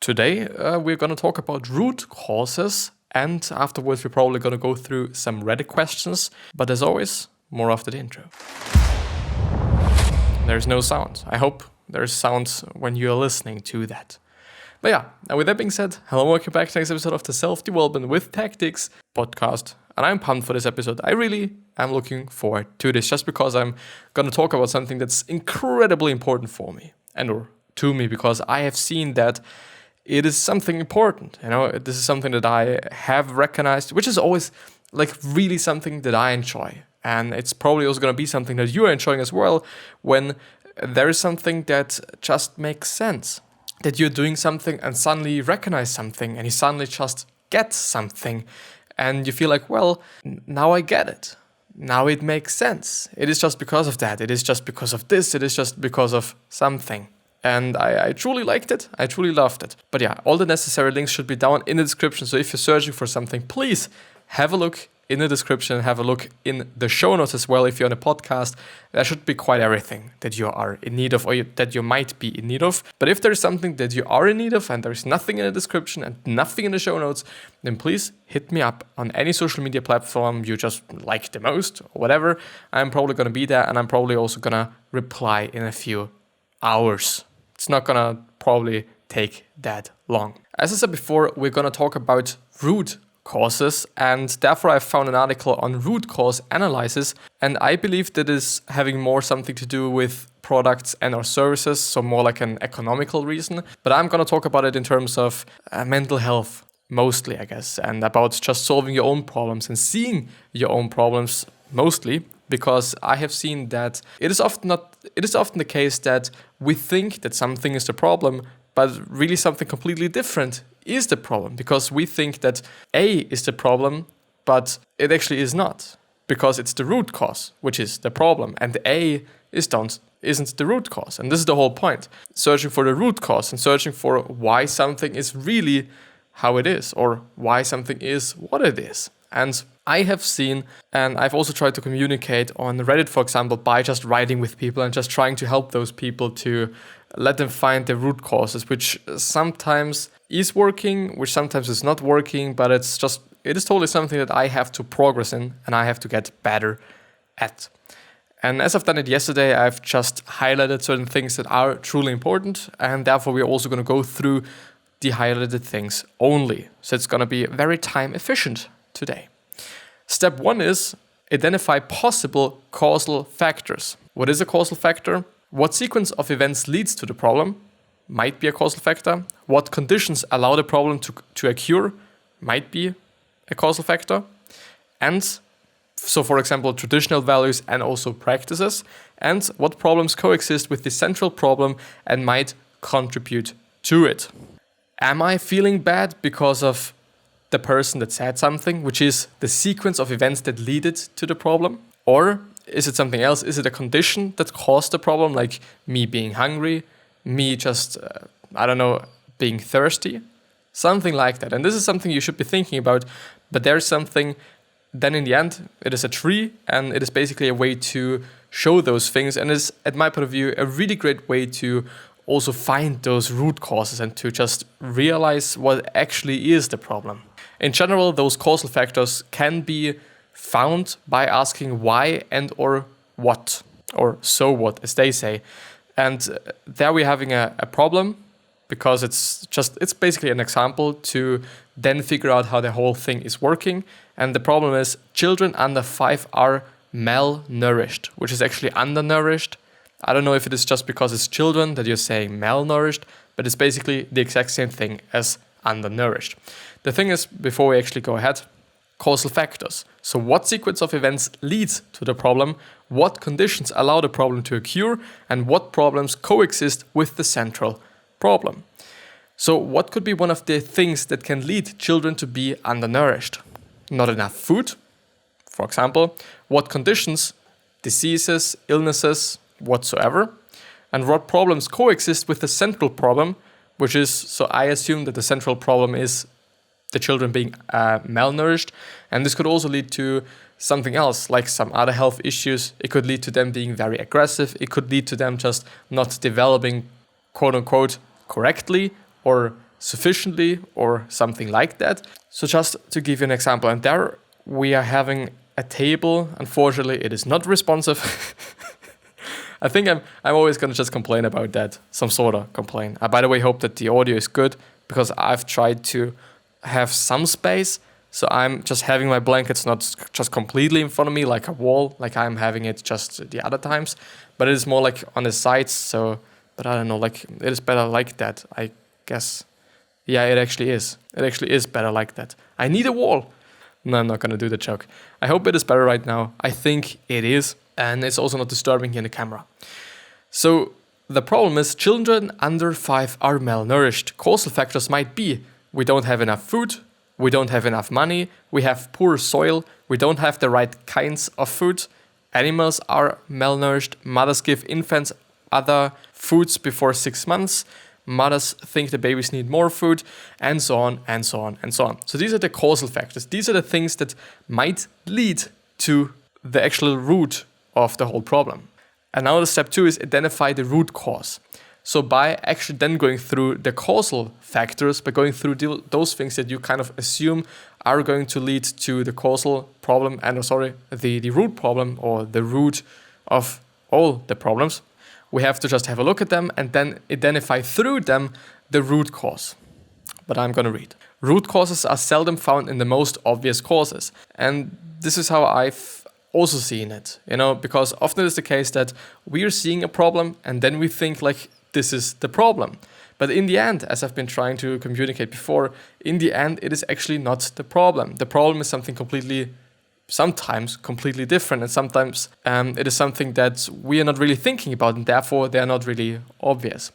Today, we're going to talk about root causes, and afterwards we're probably going to go through some Reddit questions. But as always, more after the intro. There's no sound. I hope there's sound when you're listening to that. But yeah, and with that being said, hello and welcome back to the next episode of the Self-Development with Tactics podcast. And I'm pumped for this episode. I really am looking forward to this just because I'm going to talk about something that's incredibly important for me or to me, because I have seen that it is something important. This is something that I have recognized, which is always like really something that I enjoy. And it's probably also going to be something that you are enjoying as well when there is something that just makes sense. That you're doing something and suddenly you recognize something and you suddenly just get something and you feel like, well, now I get it. Now it makes sense. It is just because of that. It is just because of this. It is just because of something. And I truly liked it. I truly loved it. But yeah, all the necessary links should be down in the description. So if you're searching for something, please have a look in the description, have a look in the show notes as well. If you're on a podcast, there should be quite everything that you are in need of or that you might be in need of. But if there's something that you are in need of and there's nothing in the description and nothing in the show notes, then please hit me up on any social media platform you just like the most or whatever. I'm probably going to be there and I'm probably also going to reply in a few hours. It's not going to probably take that long. As I said before, we're going to talk about root causes, and therefore I found an article on root cause analysis, and I believe that is having more something to do with products and or services, so more like an economical reason. But I'm going to talk about it in terms of mental health, mostly, I guess, and about just solving your own problems and seeing your own problems mostly. Because I have seen that it is often the case that we think that something is the problem, but really something completely different is the problem. Because we think that A is the problem, but it actually is not. Because it's the root cause, which is the problem, and the A isn't the root cause. And this is the whole point. Searching for the root cause and searching for why something is really how it is, or why something is what it is. And I have seen, and I've also tried to communicate on Reddit, for example, by just writing with people and just trying to help those people to let them find the root causes, which sometimes is working, which sometimes is not working, but it is totally something that I have to progress in and I have to get better at. And as I've done it yesterday, I've just highlighted certain things that are truly important, and therefore we're also going to go through the highlighted things only. So it's going to be very time efficient today. Step 1 is identify possible causal factors. What is a causal factor? What sequence of events leads to the problem? Might be a causal factor. What conditions allow the problem to occur? Might be a causal factor. And so, for example, traditional values and also practices. And what problems coexist with the central problem and might contribute to it. Am I feeling bad because of the person that said something, which is the sequence of events that lead it to the problem? Or is it something else? Is it a condition that caused the problem, like me being hungry, me just, being thirsty? Something like that. And this is something you should be thinking about, but there's something, then in the end, it is a tree, and it is basically a way to show those things, and is, at my point of view, a really great way to also find those root causes and to just realize what actually is the problem. In general, those causal factors can be found by asking why and or what, or so what, as they say. And there we're having a problem, because it's basically an example to then figure out how the whole thing is working. And the problem is children under 5 are malnourished, which is actually undernourished. I don't know if it is just because it's children that you're saying malnourished, but it's basically the exact same thing as undernourished. The thing is, before we actually go ahead, causal factors. So what sequence of events leads to the problem, what conditions allow the problem to occur, and what problems coexist with the central problem. So what could be one of the things that can lead children to be undernourished? Not enough food, for example. What conditions, diseases, illnesses, whatsoever, and what problems coexist with the central problem, which is, so I assume that the central problem is the children being malnourished, and this could also lead to something else, like some other health issues. It could lead to them being very aggressive. It could lead to them just not developing, quote unquote, correctly, or sufficiently or something like that. So just to give you an example, and there we are having a table. Unfortunately, it is not responsive. I think I'm always going to just complain about that, some sort of complain. I, by the way, hope that the audio is good because I've tried to have some space. So I'm just having my blankets not just completely in front of me like a wall, like I'm having it just the other times, but it is more like on the sides. So, but I don't know, like it is better like that, I guess. Yeah, it actually is. It actually is better like that. I need a wall. No, I'm not going to do the joke. I hope it is better right now. I think it is. And it's also not disturbing in the camera. So the problem is children under 5 are malnourished. Causal factors might be we don't have enough food, we don't have enough money, we have poor soil, we don't have the right kinds of food, animals are malnourished, mothers give infants other foods before 6 months, mothers think the babies need more food, and so on, and so on, and so on. So these are the causal factors. These are the things that might lead to the actual root of the whole problem. And now the step 2 is identify the root cause. So by actually then going through the causal factors, by going through those things that you kind of assume are going to lead to the causal problem and the root problem or the root of all the problems, we have to just have a look at them and then identify through them the root cause. But I'm going to read. Root causes are seldom found in the most obvious causes. And this is how I've also seen it, because often it's the case that we are seeing a problem and then we think like this is the problem. But in the end, as I've been trying to communicate before, in the end, it is actually not the problem. The problem is something sometimes completely different. And sometimes it is something that we are not really thinking about and therefore they are not really obvious.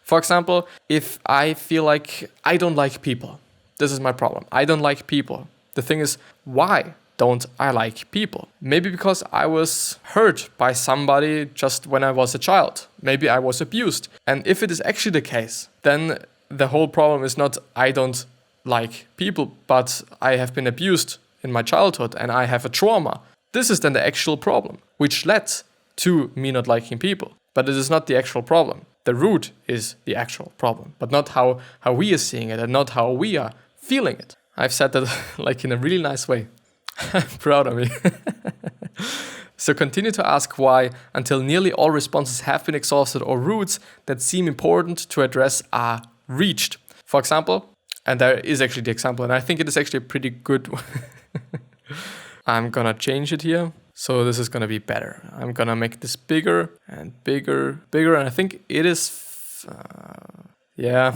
For example, if I feel like I don't like people, this is my problem. I don't like people. The thing is, why don't I like people? Maybe because I was hurt by somebody just when I was a child. Maybe I was abused. And if it is actually the case, then the whole problem is not I don't like people, but I have been abused in my childhood and I have a trauma. This is then the actual problem, which led to me not liking people. But it is not the actual problem. The root is the actual problem, but not how we are seeing it and not how we are feeling it. I've said that like in a really nice way. I'm proud of me. So continue to ask why until nearly all responses have been exhausted or roots that seem important to address are reached. For example, and there is actually the example, and I think it is actually a pretty good one. I'm gonna change it here. So this is gonna be better. I'm gonna make this bigger and bigger, and I think it is, yeah.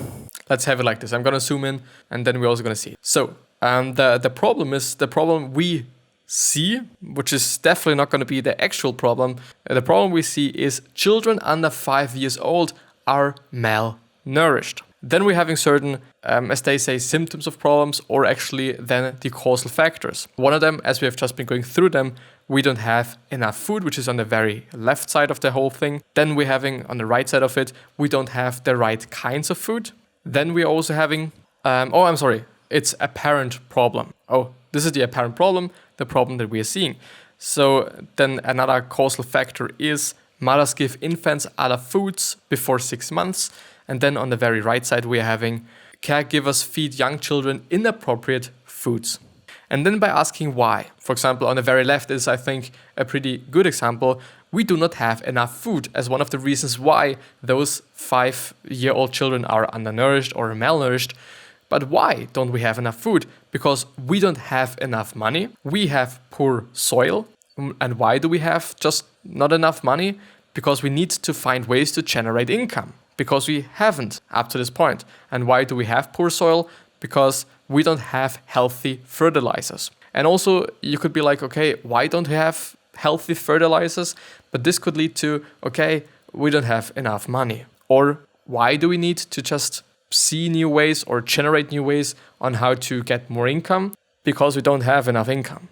Let's have it like this. I'm gonna zoom in and then we're also gonna see it. So the problem is the problem we see, which is definitely not going to be the actual problem. The problem we see is children under 5 years old are malnourished. Then we're having certain, as they say, symptoms of problems or actually then the causal factors. One of them, as we have just been going through them, we don't have enough food, which is on the very left side of the whole thing. Then we're having on the right side of it, we don't have the right kinds of food. Then we're also having, it's apparent problem. Oh, this is the apparent problem, the problem that we are seeing. So then another causal factor is mothers give infants other foods before 6 months. And then on the very right side, we are having caregivers feed young children inappropriate foods. And then by asking why, for example, on the very left is, I think, a pretty good example. We do not have enough food as one of the reasons why those 5-year-old children are undernourished or malnourished. But why don't we have enough food? Because we don't have enough money. We have poor soil. And why do we have just not enough money? Because we need to find ways to generate income. Because we haven't up to this point. And why do we have poor soil? Because we don't have healthy fertilizers. And also you could be like, okay, why don't we have healthy fertilizers? But this could lead to, okay, we don't have enough money. Or why do we need to just see new ways or generate new ways on how to get more income? Because we don't have enough income.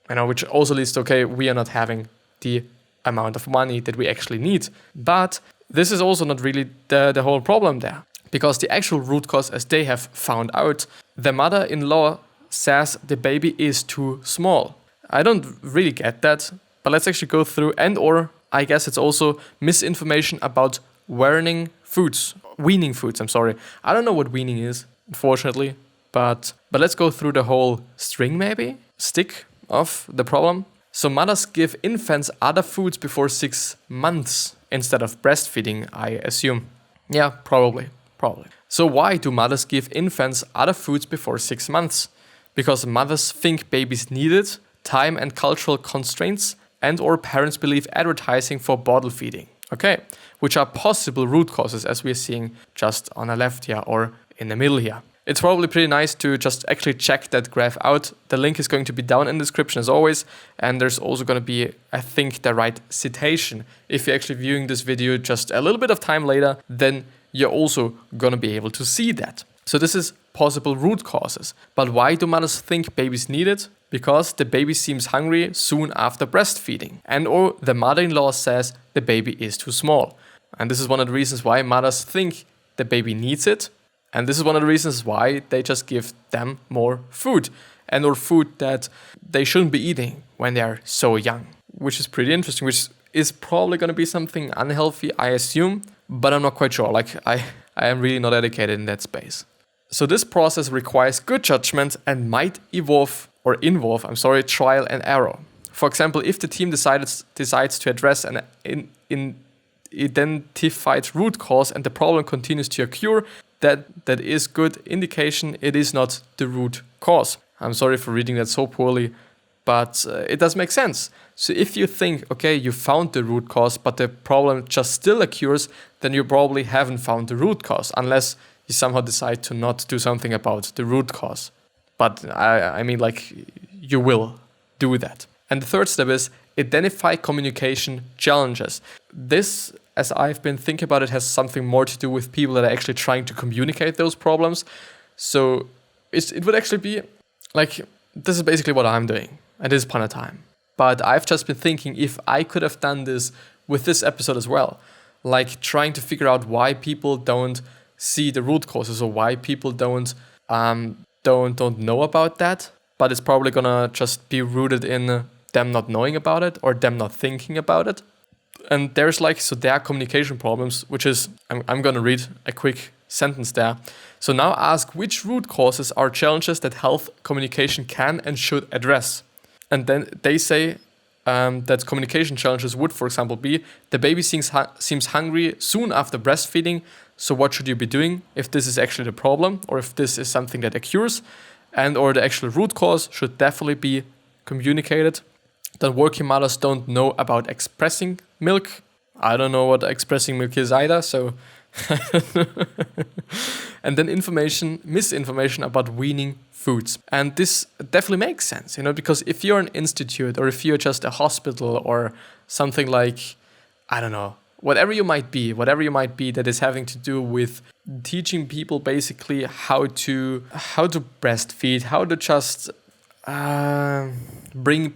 Which also leads to, okay, we are not having the amount of money that we actually need. But this is also not really the whole problem there. Because the actual root cause, as they have found out, the mother-in-law says the baby is too small. I don't really get that, but let's actually go through, and or I guess it's also misinformation about weaning foods. I don't know what weaning is, unfortunately, but let's go through the whole stick of the problem. So mothers give infants other foods before 6 months instead of breastfeeding, I assume. Yeah, probably. So why do mothers give infants other foods before 6 months? Because mothers think babies need it, time and cultural constraints, and or parents believe advertising for bottle feeding. Okay, which are possible root causes as we're seeing just on the left here or in the middle here. It's probably pretty nice to just actually check that graph out. The link is going to be down in the description as always. And there's also going to be, I think, the right citation. If you're actually viewing this video just a little bit of time later, then you're also going to be able to see that. So this is possible root causes. But why do mothers think babies need it? Because the baby seems hungry soon after breastfeeding. And or the mother-in-law says the baby is too small. And this is one of the reasons why mothers think the baby needs it. And this is one of the reasons why they just give them more food. And or food that they shouldn't be eating when they are so young. Which is pretty interesting, which is probably going to be something unhealthy, I assume. But I'm not quite sure. I am really not educated in that space. So this process requires good judgment and might involve trial and error. For example, if the team decides to address an identified root cause and the problem continues to occur, that is good indication it is not the root cause. I'm sorry for reading that so poorly, but it does make sense. So if you think, okay, you found the root cause, but the problem just still occurs, then you probably haven't found the root cause, unless you somehow decide to not do something about the root cause. But I mean, you will do that. And the third step is identify communication challenges. This, as I've been thinking about it, has something more to do with people that are actually trying to communicate those problems. So it would actually be this is basically what I'm doing at this point in time. But I've just been thinking if I could have done this with this episode as well, trying to figure out why people don't see the root causes or why people don't know about that. But it's probably gonna just be rooted in them not knowing about it or them not thinking about it. And there are communication problems, which is, I'm going to read a quick sentence there. So now ask which root causes are challenges that health communication can and should address. And then they say that communication challenges would, for example, be the baby seems hungry soon after breastfeeding. So what should you be doing if this is actually the problem or if this is something that occurs? And or the actual root cause should definitely be communicated. Then working mothers don't know about expressing milk. I don't know what expressing milk is either, so and then misinformation about weaning foods. And this definitely makes sense, because if you're an institute or if you're just a hospital or something like, I don't know, whatever you might be that is having to do with teaching people basically how to breastfeed, how to just bring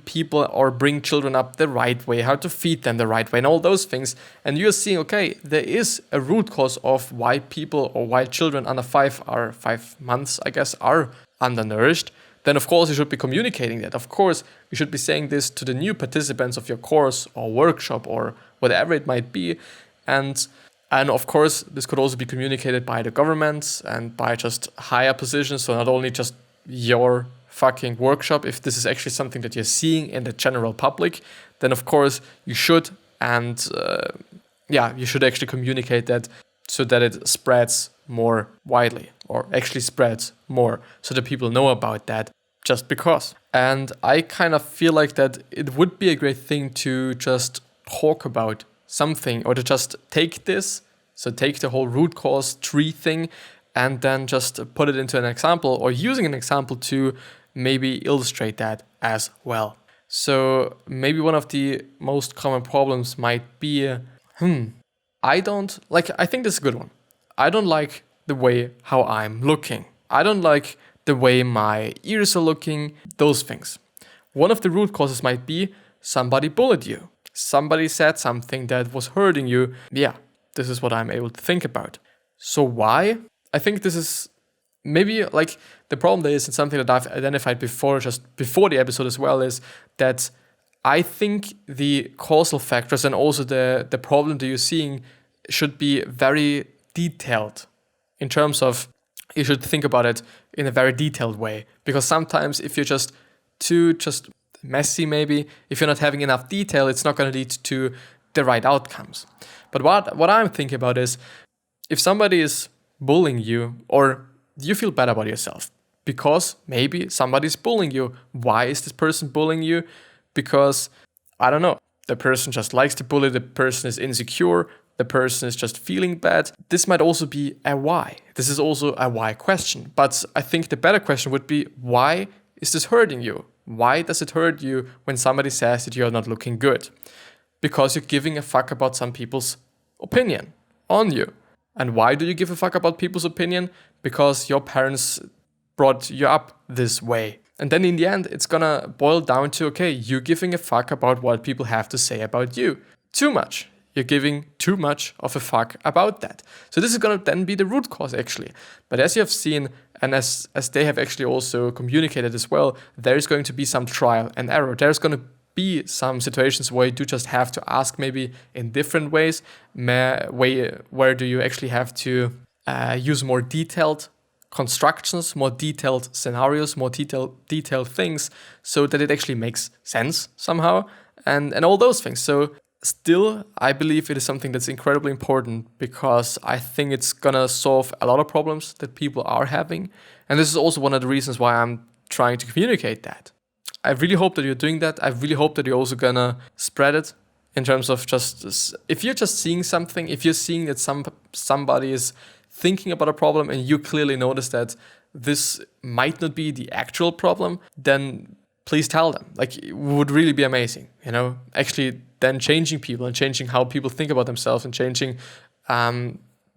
children up the right way, how to feed them the right way, and all those things. And you're seeing, okay, there is a root cause of why people or why children under 5 months, I guess, are undernourished. Then of course you should be communicating that. Of course you should be saying this to the new participants of your course or workshop or whatever it might be. And of course this could also be communicated by the government and by just higher positions. So not only just your fucking workshop, if this is actually something that you're seeing in the general public, then of course you should. And you should actually communicate that so that it spreads more widely or actually spreads more so that people know about that just because. And I kind of feel like that it would be a great thing to just talk about something or to just take the whole root cause tree thing and then just put it into an example or using an example to maybe illustrate that as well. So maybe one of the most common problems might be, I think this is a good one. I don't like the way how I'm looking. I don't like the way my ears are looking, those things. One of the root causes might be somebody bullied you. Somebody said something that was hurting you. Yeah, this is what I'm able to think about. So why? I think this is maybe the problem there is, and something that I've identified before, just before the episode as well, is that I think the causal factors and also the problem that you're seeing should be very detailed in terms of you should think about it in a very detailed way. Because sometimes if you're just messy, maybe, if you're not having enough detail, it's not going to lead to the right outcomes. But what I'm thinking about is, if somebody is bullying you, or you feel bad about yourself because maybe somebody's bullying you. Why is this person bullying you? Because, I don't know, the person just likes to bully, the person is insecure, the person is just feeling bad. This might also be a why. This is also a why question. But I think the better question would be, why is this hurting you? Why does it hurt you when somebody says that you're not looking good? Because you're giving a fuck about some people's opinion on you. And why do you give a fuck about people's opinion? Because your parents brought you up this way. And then in the end, it's gonna boil down to, okay, you giving a fuck about what people have to say about you. Too much. You're giving too much of a fuck about that. So this is gonna then be the root cause, actually. But as you have seen, and as they have actually also communicated as well, there is going to be some trial and error. There's gonna be some situations where you do just have to ask, maybe in different ways, where do you actually have to use more detailed constructions, more detailed scenarios, more detailed things, so that it actually makes sense somehow, and all those things. So still, I believe it is something that's incredibly important, because I think it's gonna solve a lot of problems that people are having. And this is also one of the reasons why I'm trying to communicate that. I really hope that you're doing that. I really hope that you're also gonna spread it in terms of just, if you're just seeing something, if you're seeing that somebody is thinking about a problem and you clearly notice that this might not be the actual problem, then please tell them. Like, it would really be amazing, actually then changing people and changing how people think about themselves and changing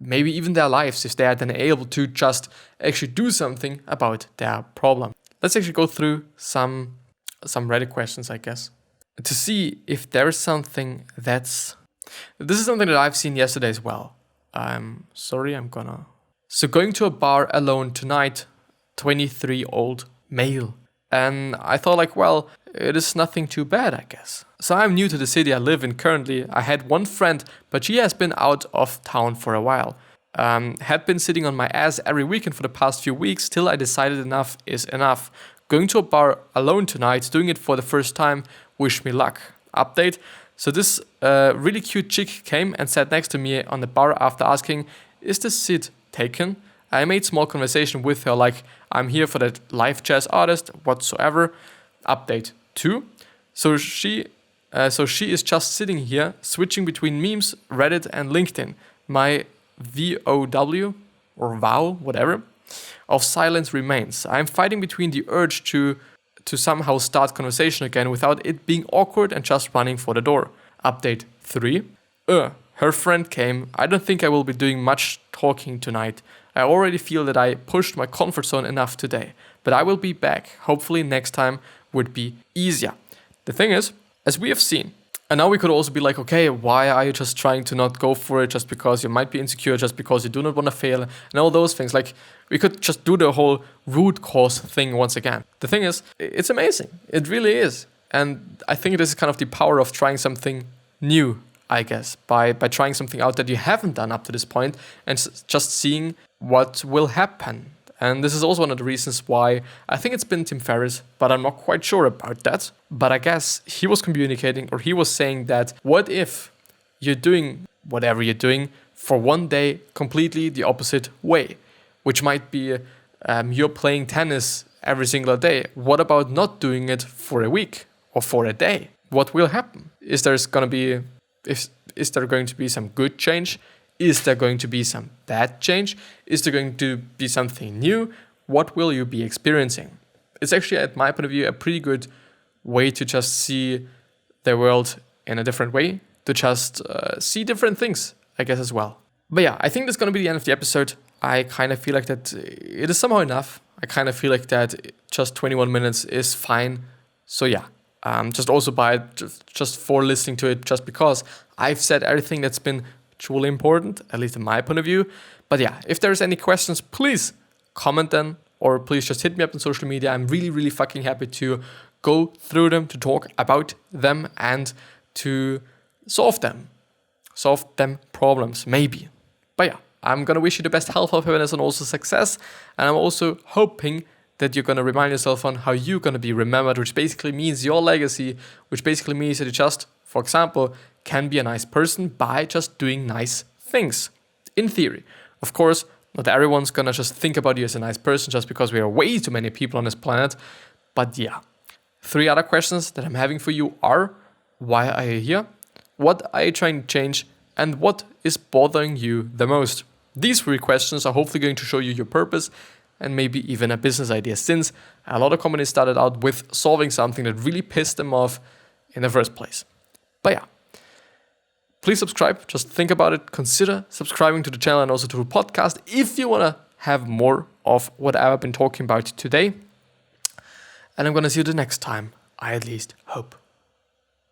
maybe even their lives, if they are then able to just actually do something about their problem. Let's actually go through some Reddit questions, I guess, to see if there is something this is something that I've seen yesterday as well. So going to a bar alone tonight, 23-old male. And I thought, like, well, it is nothing too bad, I guess. So I'm new to the city I live in currently. I had one friend, but she has been out of town for a while. Had been sitting on my ass every weekend for the past few weeks, till I decided enough is enough. Going to a bar alone tonight, doing it for the first time, wish me luck. Update. So this really cute chick came and sat next to me on the bar after asking, is the seat taken? I made small conversation with her, like, I'm here for that live jazz artist, whatsoever. Update 2. So she is just sitting here, switching between memes, Reddit and LinkedIn. My VOW, or vow, whatever, of silence remains. I'm fighting between the urge to somehow start conversation again without it being awkward and just running for the door. Update 3. Her friend came. I don't think I will be doing much talking tonight. I already feel that I pushed my comfort zone enough today, but I will be back. Hopefully next time would be easier. The thing is, as we have seen, and now we could also be like, okay, why are you just trying to not go for it just because you might be insecure, just because you do not want to fail, and all those things. Like, we could just do the whole root cause thing once again. The thing is, it's amazing. It really is. And I think this is kind of the power of trying something new, I guess, by trying something out that you haven't done up to this point and just seeing what will happen. And this is also one of the reasons why I think it's been Tim Ferriss, but I'm not quite sure about that. But I guess he was communicating, or he was saying that, what if you're doing whatever you're doing for one day completely the opposite way, which might be you're playing tennis every single day. What about not doing it for a week or for a day? What will happen? Is there going to be some good change? Is there going to be some bad change? Is there going to be something new? What will you be experiencing? It's actually, at my point of view, a pretty good way to just see the world in a different way, to just see different things, I guess, as well. But yeah, I think that's going to be the end of the episode. I kind of feel like that it is somehow enough. I kind of feel like that just 21 minutes is fine. So yeah, just for listening to it, just because I've said everything that's been truly important, at least in my point of view. But yeah, if there's any questions, please comment them, or please just hit me up on social media. I'm really, really fucking happy to go through them, to talk about them, and to solve them. solve them problems, maybe. But yeah, I'm gonna wish you the best health, happiness, and also success. And I'm also hoping that you're gonna remind yourself on how you're gonna be remembered, which basically means your legacy, which basically means that you just, for example, can be a nice person by just doing nice things. In theory. Of course, not everyone's gonna just think about you as a nice person just because we are way too many people on this planet. But yeah. 3 other questions that I'm having for you are: why are you here? What are you trying to change? And what is bothering you the most? These 3 questions are hopefully going to show you your purpose and maybe even a business idea, since a lot of companies started out with solving something that really pissed them off in the first place. But yeah, please subscribe. Just think about it. Consider subscribing to the channel and also to the podcast if you want to have more of what I've been talking about today. And I'm going to see you the next time. I at least hope.